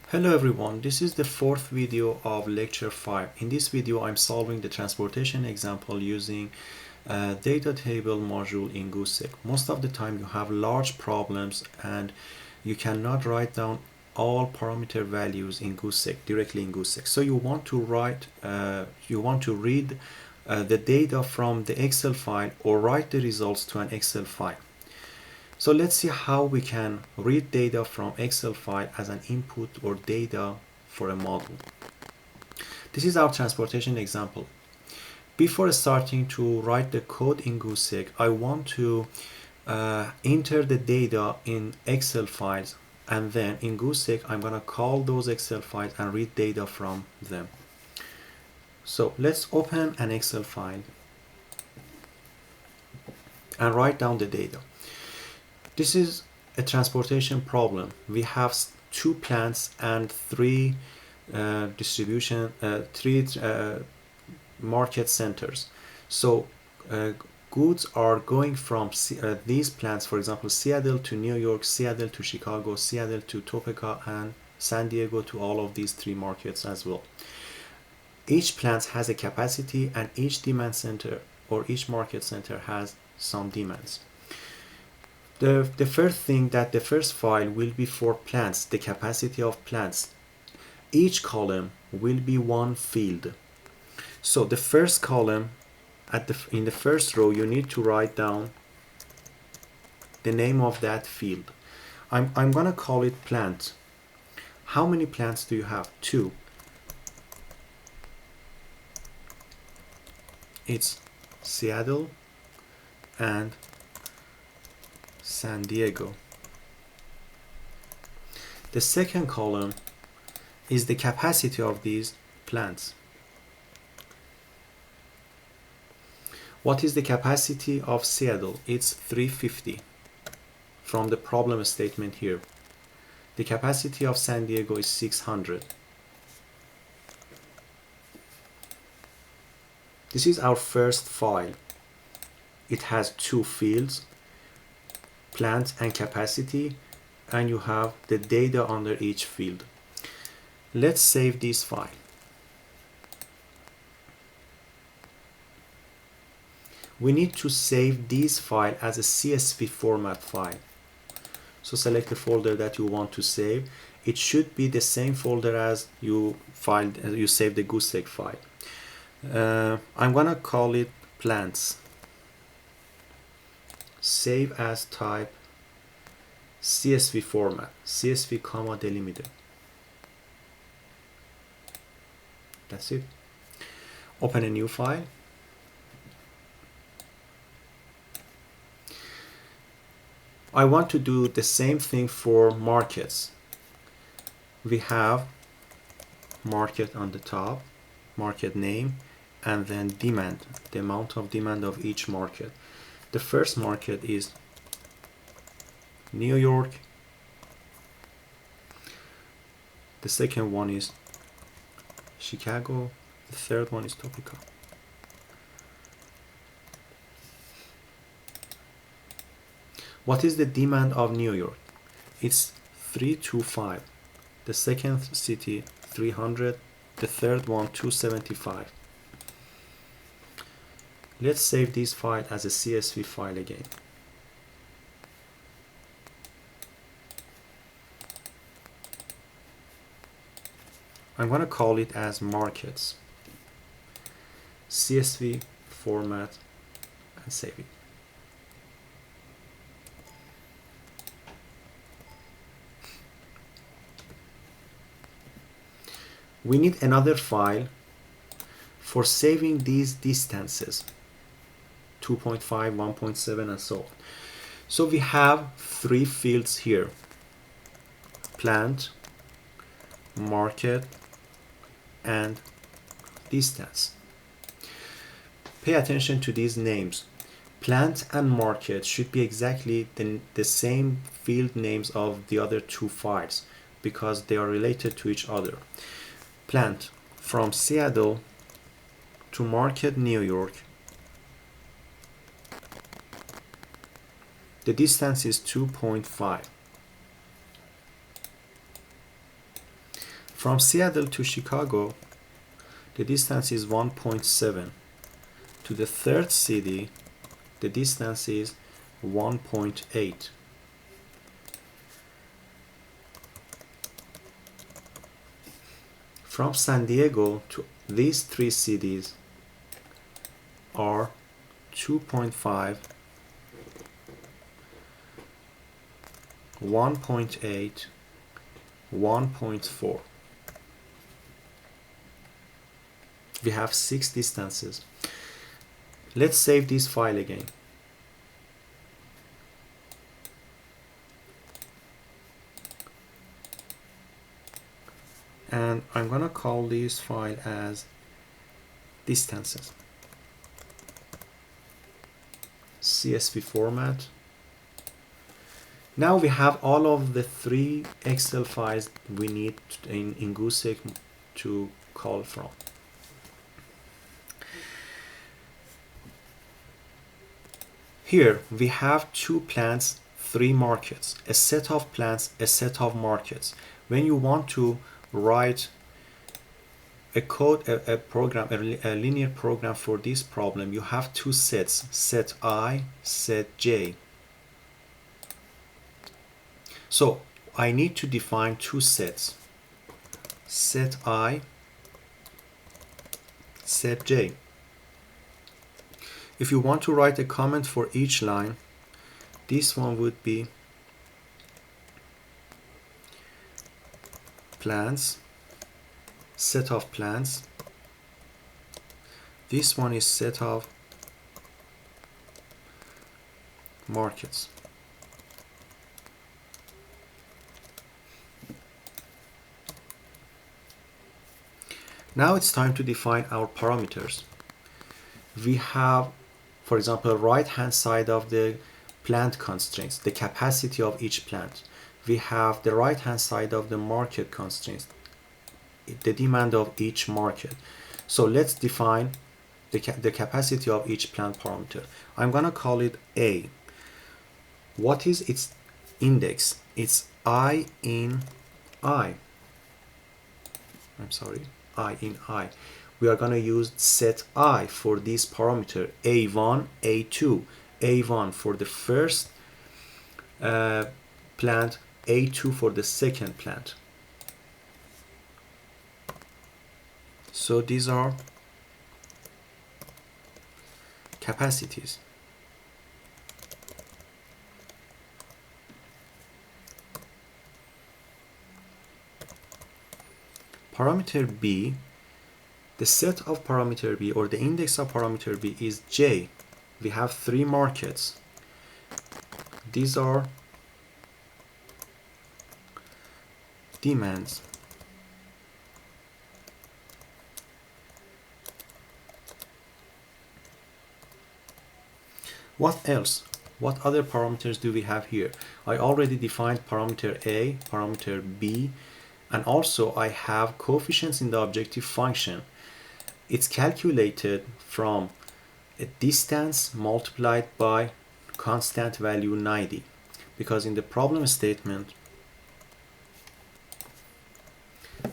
Hello everyone, this is the fourth video of lecture 5. In this video I'm solving the transportation example using a data table module in Gusek. Most of the time you have large problems and you cannot write down all parameter values in Gusek directly in Gusek. So you want to read the data from the Excel file or write the results to an Excel file. So let's see how we can read data from Excel file as an input or data for a model. This is our transportation example. Before starting to write the code in Gusek, I want to enter the data in Excel files, and then in Gusek I'm gonna call those Excel files and read data from them. So let's open an Excel file and write down the data. This is a transportation problem. We have two plants and three market centers. So goods are going from these plants, for example, Seattle to New York, Seattle to Chicago, Seattle to Topeka, and San Diego to all of these three markets as well. Each plant has a capacity and each demand center or each market center has some demands. The first thing that the first file will be for plants, the capacity of plants. Each column will be one field. So the first column in the first row you need to write down the name of that field. I'm gonna call it plant. How many plants do you have? 2. It's Seattle and San Diego. The second column is the capacity of these plants. What is the capacity of Seattle? It's 350 from the problem statement here. The capacity of San Diego is 600. This is our first file. It has two fields, plant and capacity, and you have the data under each field. Let's save this file. We need to save this file as a CSV format file. So select the folder that you want to save. It should be the same folder as you saved the Gusek file. I'm gonna call it plants. Save as type CSV format, CSV comma delimiter. That's it. Open a new file. I want to do the same thing for markets. We have market on the top, market name, and then demand, the amount of demand of each market. The first market is New York. The second one is Chicago. The third one is Topeka. What is the demand of New York? It's 325. The second city 300. The third one 275. Let's save this file as a CSV file again. I'm going to call it as markets, CSV format, and save it. We need another file for saving these distances, 2.5, 1.7, and so on. So we have three fields here: plant, market, and distance. Pay attention to these names. Plant and market should be exactly the same field names of the other two files because they are related to each other. Plant, from Seattle to market New York, the distance is 2.5. From Seattle to Chicago, the distance is 1.7. To the third city, the distance is 1.8. From San Diego to these three cities are 2.5, 1.8, 1.4. We have 6 distances. Let's save this file again. And I'm gonna call this file as distances. CSV format. Now we have all of the 3 Excel files we need in Gusek to call from. Here we have 2 plants, 3 markets, a set of plants, a set of markets. When you want to write a code, a program, a linear program for this problem, you have 2 sets, set I, set J. So I need to define 2 sets, set I, set J. If you want to write a comment for each line, this one would be plants, set of plants. This one is set of markets. Now it's time to define our parameters. We have, for example, right hand side of the plant constraints, the capacity of each plant. We have the right hand side of the market constraints, the demand of each market. So let's define the capacity of each plant parameter. I'm gonna call it A. What is its index? It's I in I. I'm sorry, I in I. We are gonna use set I for this parameter, A1, A2. A1 for the first plant, A2 for the second plant. So these are capacities. Parameter B, the set of parameter B or the index of parameter B is J. We have 3 markets. These are demands. What else? What other parameters do we have here? I already defined parameter A, parameter B, and also I have coefficients in the objective function. It's calculated from a distance multiplied by constant value 90, because in the problem statement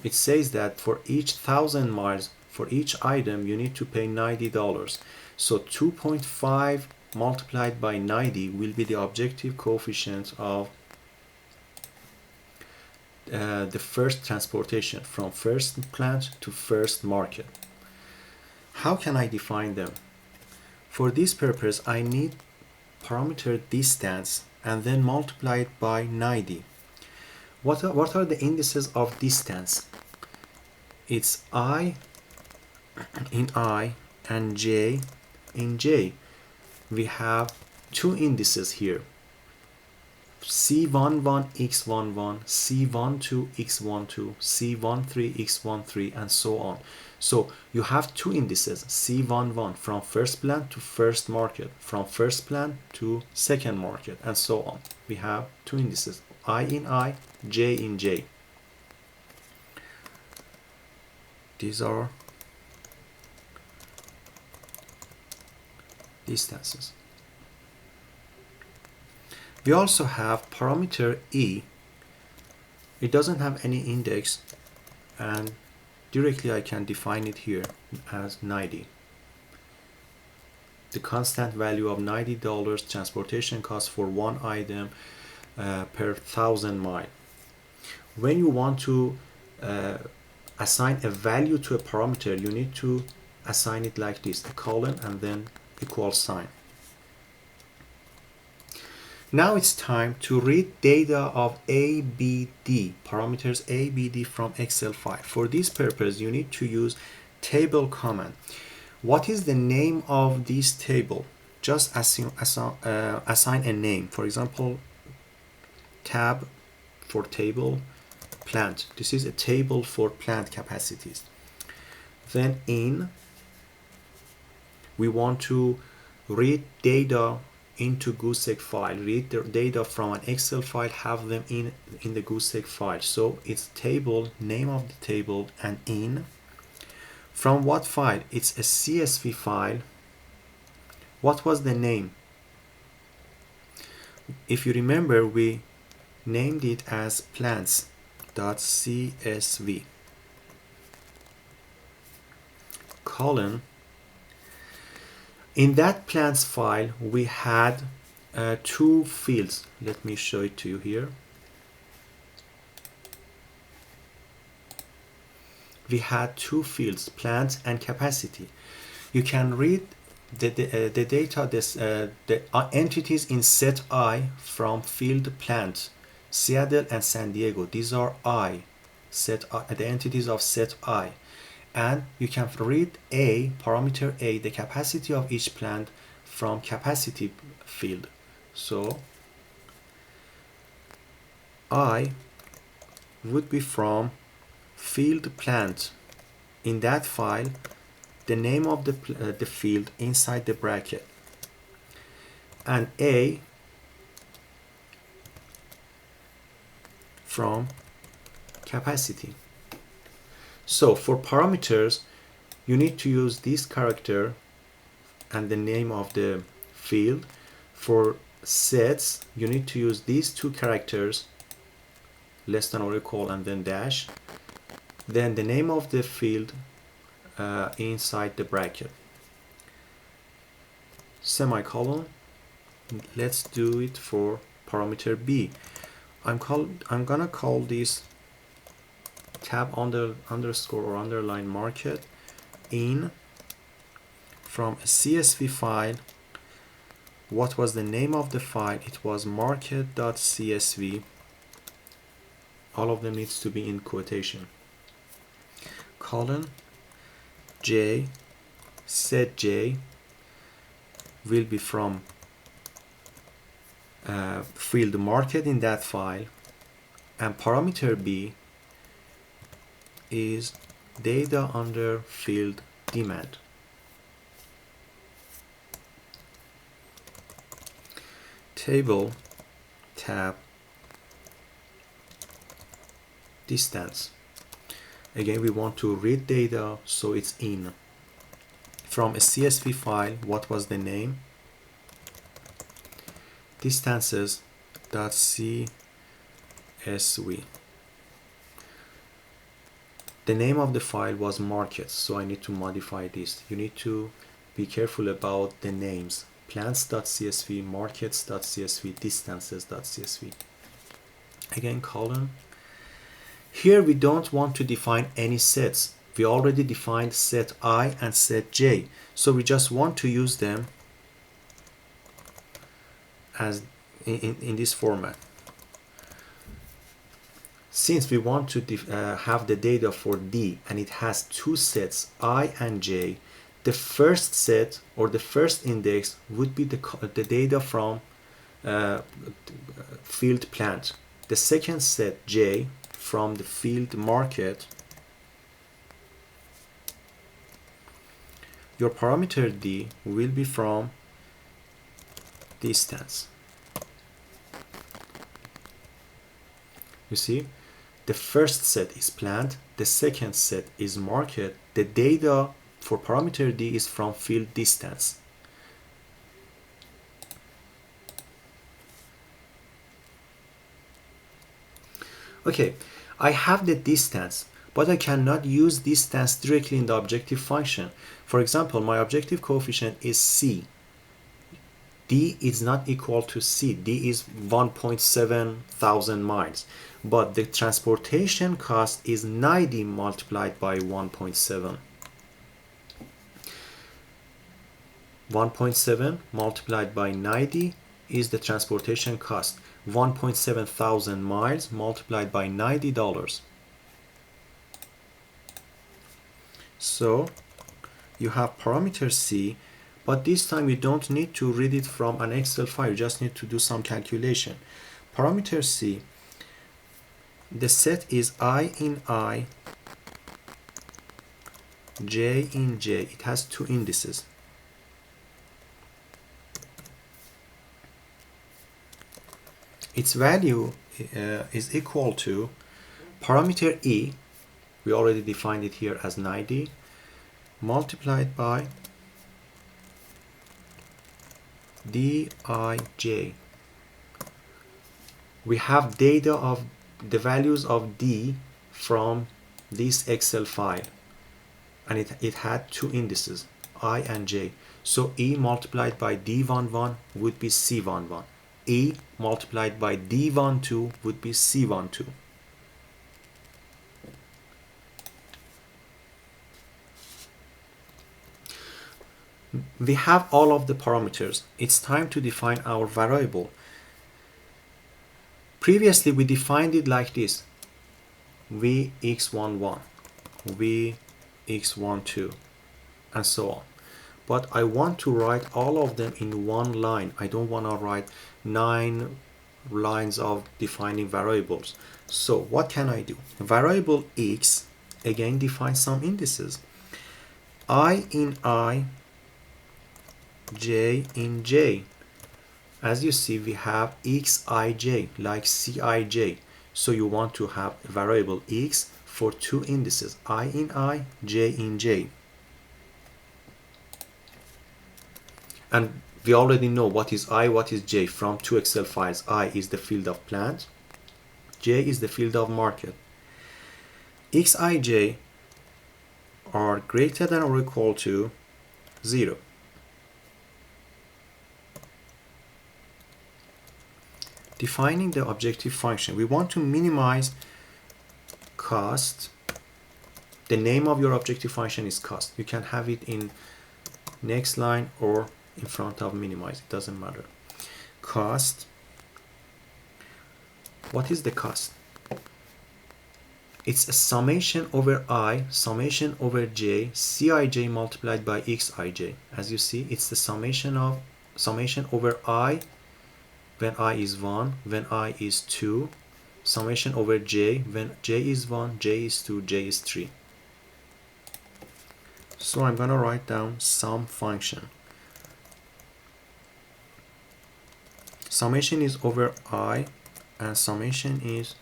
it says that for each 1,000 miles, for each item you need to pay $90. So 2.5 multiplied by 90 will be the objective coefficient of the first transportation from first plant to first market. How can I define them? For this purpose I need parameter distance and then multiply it by 90. What are the indices of distance? It's I in I and J in J. We have 2 indices here, C11, X11, C12, X12, C13, X13, and so on. So you have 2 indices, C11 from first plant to first market, from first plant to second market, and so on. We have 2 indices, I in I, J in J. These are distances. We also have parameter E. It doesn't have any index. and directly I can define it here as 90. The constant value of $90 transportation cost for one item per 1,000 mile. When you want to assign a value to a parameter, you need to assign it like this, a colon and then equal sign. Now it's time to read data of ABD, parameters ABD from Excel file. For this purpose, you need to use table command. What is the name of this table? Just assign a name. For example, tab for table, plant. This is a table for plant capacities. Then in, we want to read data into Gusek file, read the data from an Excel file, have them in the Gusek file. So it's table, name of the table, and in. From what file? It's a CSV file. What was the name? If you remember, we named it as plants.csv. Colon. In that plants file, we had two fields. Let me show it to you here. We had two fields, plant and capacity. You can read the data, the entities in set I from field plant, Seattle and San Diego. These are I, set I, the entities of set I. And you can read A, parameter A, the capacity of each plant from capacity field. So I would be from field plant. In that file, the name of the field inside the bracket. And A from capacity. So for parameters, you need to use this character and the name of the field. For sets, you need to use these two characters, less than or equal and then dash. Then the name of the field inside the bracket. Semicolon. Let's do it for parameter B. I'm gonna call this tab underscore or underline market in from a CSV file. What was the name of the file? It was market.csv. All of them needs to be in quotation. Colon J, set J will be from field market in that file, and parameter B is data under field demand. Table tab distance. Again, we want to read data, so it's in. From a CSV file, what was the name? Distances.csv. The name of the file was markets, so I need to modify this. You need to be careful about the names. Plants.csv, markets.csv, distances.csv. Again, column. Here we don't want to define any sets. We already defined set I and set J. So we just want to use them as in this format. Since we want to have the data for D and it has two sets, I and J, the first set or the first index would be the data from field plant. The second set, J, from the field market. Your parameter D will be from distance. You see, the first set is plant, the second set is market. The data for parameter D is from field distance. Okay, I have the distance, but I cannot use distance directly in the objective function. For example, my objective coefficient is C. D is not equal to C. D is 1.7 thousand miles. But the transportation cost is 90 multiplied by 1.7. 1.7 multiplied by 90 is the transportation cost. 1.7 thousand miles multiplied by $90. So you have parameter C, but this time you don't need to read it from an Excel file, you just need to do some calculation. Parameter C, the set is I in I, J in J. It has two indices. Its value is equal to parameter E, we already defined it here as 90, multiplied by Dij. We have data of the values of D from this Excel file, and it had two indices, I and J. So E multiplied by D11 would be C11. E multiplied by D12 would be C12. We have all of the parameters. It's time to define our variable. Previously we defined it like this: Vx11, Vx12, and so on. But I want to write all of them in one line. I don't want to write 9 lines of defining variables. So what can I do? Variable x again defines some indices. I in I, J in J. As you see, we have xij like cij. So you want to have a variable x for two indices, I in I, J in J. And we already know what is I, what is J from two Excel files. I is the field of plant, J is the field of market. Xij are greater than or equal to 0. Defining the objective function, we want to minimize cost. The name of your objective function is cost. You can have it in next line or in front of minimize, it doesn't matter. Cost. What is the cost? It's a summation over I, summation over J, Cij multiplied by Xij. As you see, it's the summation over I when I is 1, when I is 2, summation over J when J is 1, J is 2, J is 3. So I'm gonna write down sum function. Summation is over I and summation is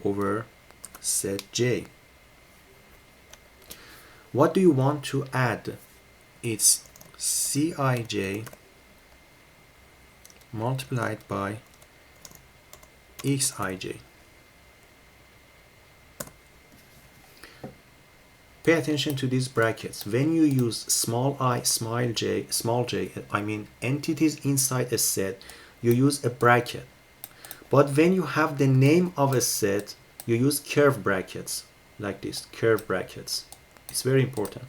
over set J. What do you want to add? It's Cij multiplied by Xij. Pay attention to these brackets. When you use small I, small j, I mean entities inside a set, you use a bracket. But when you have the name of a set, you use curve brackets, like this, curve brackets. It's very important.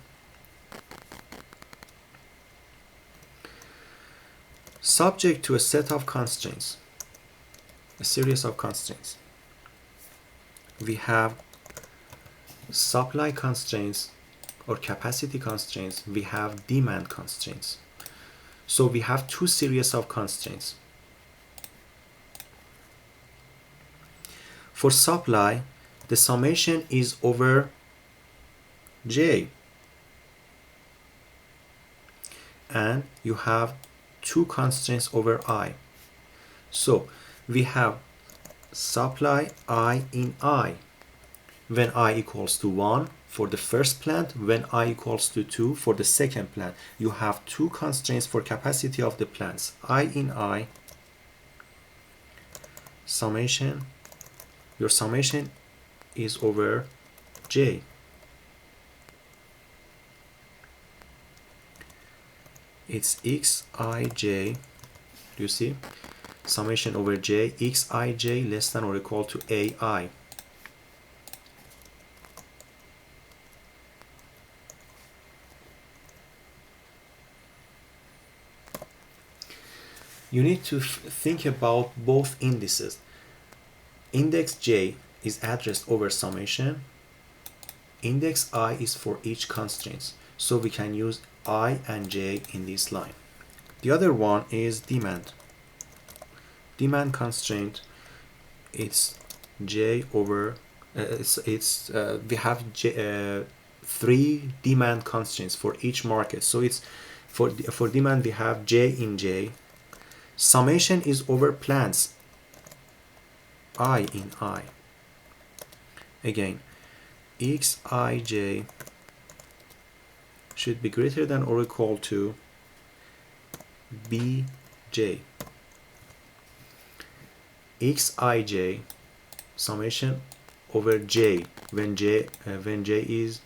Subject to a set of constraints, a series of constraints. We have supply constraints or capacity constraints, we have demand constraints. So we have two series of constraints. For supply, the summation is over J, and you have two constraints over I. So we have supply I in I when I equals to 1 for the first plant, when I equals to 2 for the second plant. You have two constraints for capacity of the plants, I in I, summation, your summation is over j. It's xij, do you see? Summation over j, xij less than or equal to ai. You need to think about both indices. Index j is addressed over summation. Index I is for each constraint. So we can use I and j in this line. The other one is demand. Demand constraint, it's j over, we have three demand constraints for each market. So it's for demand we have j in j. Summation is over plants, I in I. Again, xij should be greater than or equal to bj. xij summation over j when j is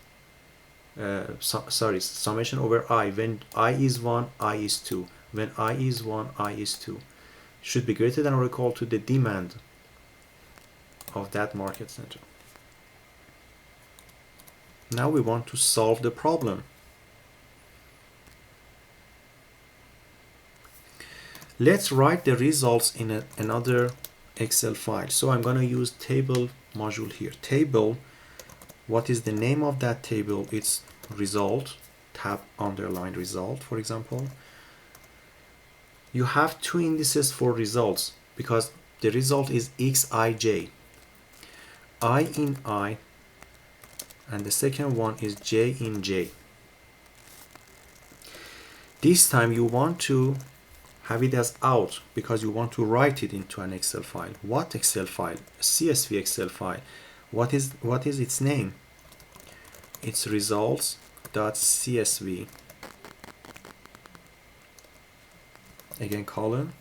summation over I when I is 1, I is 2. When I is 1, I is 2 should be greater than or equal to the demand of that market center. Now we want to solve the problem. Let's write the results in another Excel file. So I'm going to use table module here. Table, what is the name of that table? It's result, tab underline result, for example. You have two indices for results because the result is xij. I in I, and the second one is j in j. This time you want to have it as out because you want to write it into an Excel file. What Excel file? A CSV Excel file. What is its name? It's results.csv. Again, column.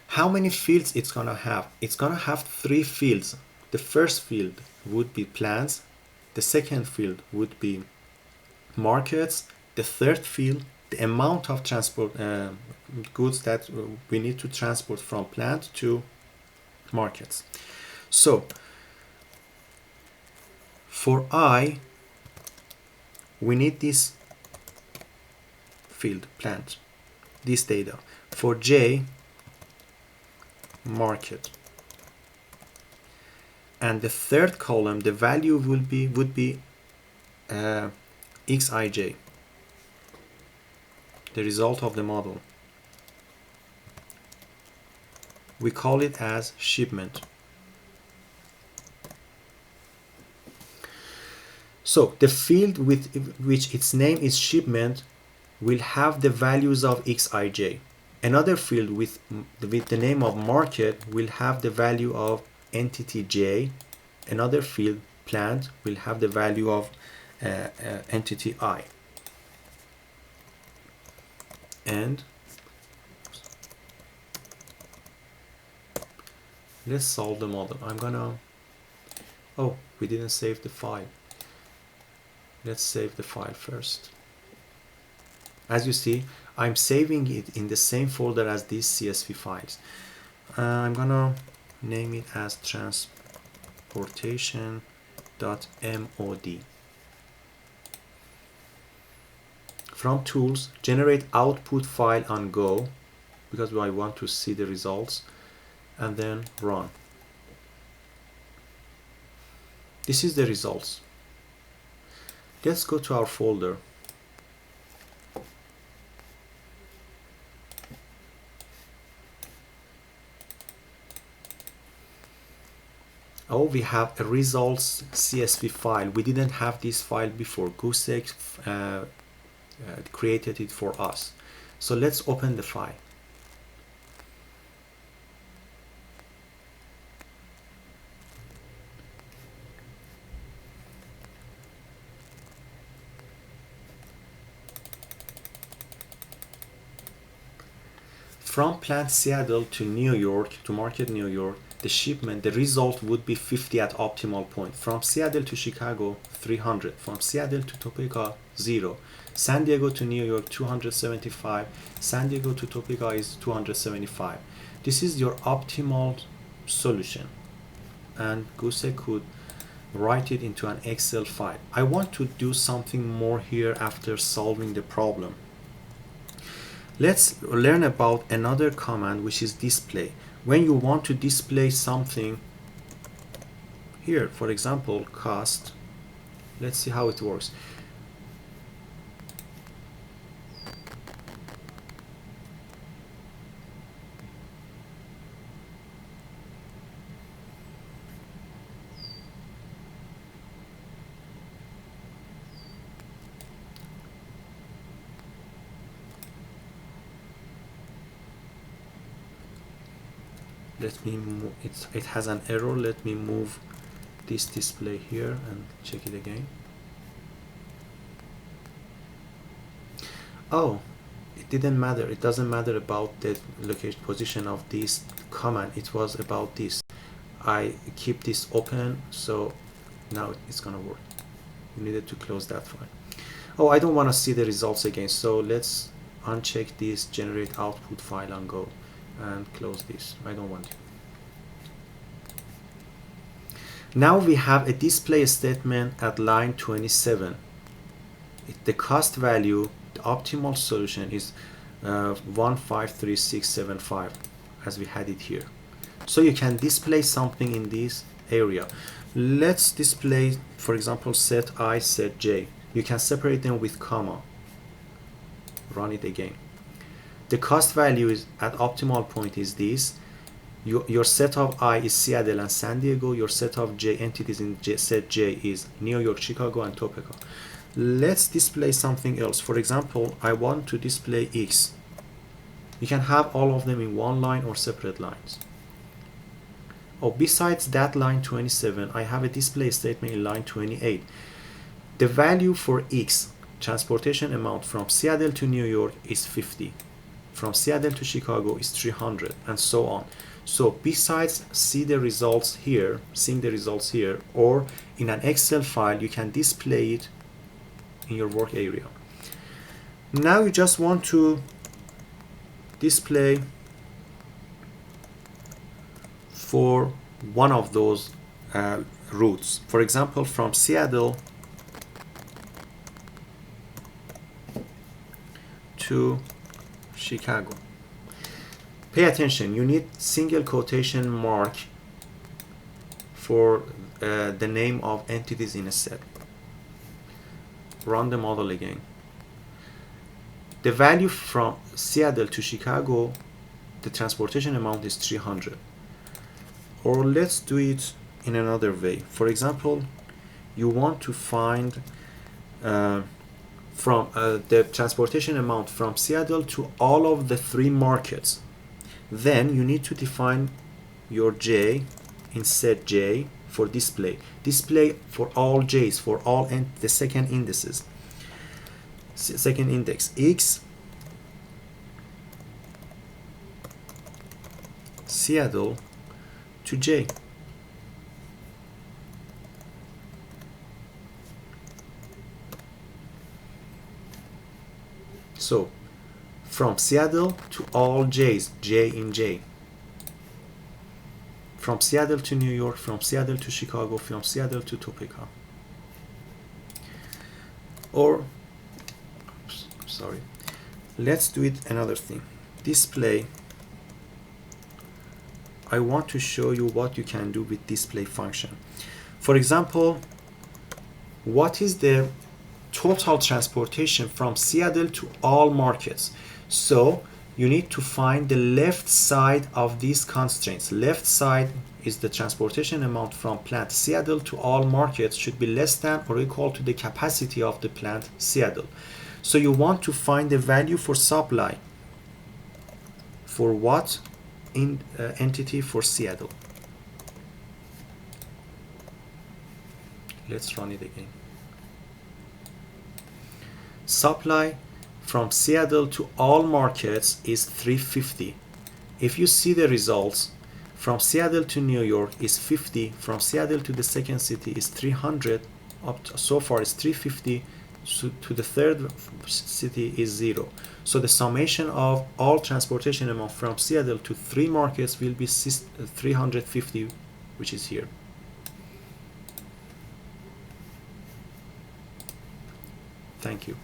How many fields it's gonna have? It's gonna have three fields. The first field would be plants. The second field would be markets. The third field, the amount of transport goods that we need to transport from plant to markets. So for I, we need this field, plant, this data. For j, market. And the third column, the value would be xij, the result of the model. We call it as shipment. So the field with which its name is shipment will have the values of xij. Another field with the name of market will have the value of entity j. Another field, plant, will have the value of entity I. And let's solve the model. Oh, we didn't save the file. Let's save the file first. As you see, I'm saving it in the same folder as these CSV files. I'm gonna name it as transportation.mod. From tools, generate output file on Go, because I want to see the results, and then run. This is the results. Let's go to our folder. Oh, we have a results CSV file. We didn't have this file before. Gusek created it for us. So let's open the file. From plant Seattle to New York, to market New York, the shipment, the result would be 50 at optimal point. From Seattle to Chicago, 300. From Seattle to Topeka, 0. San Diego to New York, 275. San Diego to Topeka is 275. This is your optimal solution. And Gusek could write it into an Excel file. I want to do something more here after solving the problem. Let's learn about another command, which is display. When you want to display something here, for example, cost, let's see how it works. Let me move it has an error. Let me move this display here and check it again. Oh, it didn't matter. It doesn't matter about the location position of this command. It was about this. I keep this open, so now it's gonna work. You needed to close that file. Oh, I don't want to see the results again, so let's uncheck this generate output file and go and close this. I don't want it. Now we have a display statement at line 27. The cost value, the optimal solution is 153675, as we had it here. So you can display something in this area. Let's display, for example, set I, set j. You can separate them with comma. Run it again. The cost value is at optimal point is this. Your set of I is Seattle and San Diego. Your set of j entities in set j is New York, Chicago, and Topeka. Let's display something else. For example, I want to display X. You can have all of them in one line or separate lines. Oh, besides that line 27, I have a display statement in line 28. The value for X, transportation amount from Seattle to New York, is 50. From Seattle to Chicago is 300, and so on. So besides seeing the results here, or in an Excel file, you can display it in your work area. Now you just want to display for one of those routes. For example, from Seattle to Chicago. Pay attention, you need single quotation mark for the name of entities in a set. Run the model again. The value from Seattle to Chicago, the transportation amount is 300. Or let's do it in another way. For example, you want to find from the transportation amount from Seattle to all of the 3 markets. Then you need to define your j in set j for display. Display for all j's, for all the second indices. Second index X Seattle to j. So from Seattle to all j's, j in j. From Seattle to New York, from Seattle to Chicago, from Seattle to Topeka. Or, sorry, let's do it another thing. Display. I want to show you what you can do with display function. For example, what is the total transportation from Seattle to all markets? So you need to find the left side of these constraints. Left side is the transportation amount from plant Seattle to all markets should be less than or equal to the capacity of the plant Seattle. So you want to find the value for supply for what in entity for Seattle. Let's run it again. Supply from Seattle to all markets is 350. If you see the results From Seattle to New York is 50. From Seattle to the second city is 300. Up to, so far is 350. So to the third city is 0. So the summation of all transportation amount from Seattle to 3 markets will be 350, which is here. Thank you.